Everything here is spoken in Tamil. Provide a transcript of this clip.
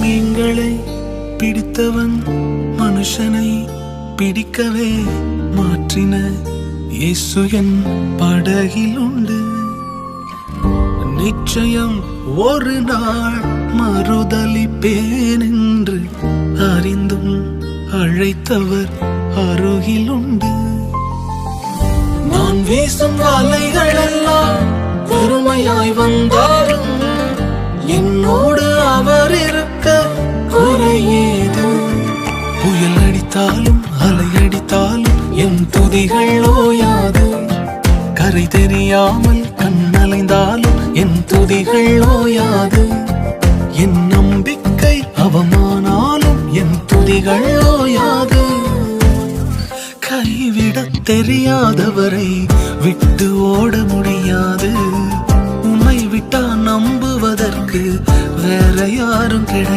மீன்களை பிடித்தவன் மனுஷனை பிடிக்கவே மாற்றின இயேசு என் படகில் உண்டு. நிச்சயம் ஒரு நாள் மறுதலிப்பேன் என்று அறிந்தும் அழைத்தவர் அருகில் உண்டு. நான் வீசும் வலைகள் எல்லாம் பெருமையாய் வந்தாலும் என்னோடு அவர் இருக்க குறையேது. புயல் அடித்தாலும் அலை அடித்தாலும் என் துதிகள் ஓயாது. கரை தெரியாமல் கண்ணலைந்தாலும் என் துதிகள் ஓயாது. என் நம்பிக்கை அவமானாலும் என் துதிகள் ஓயாது. கைவிடத் தெரியாதவரை விட்டு ஓட முடியாது. உன்னை விட்டா நம்புவதற்கு வேற யாரும் கிடையாது.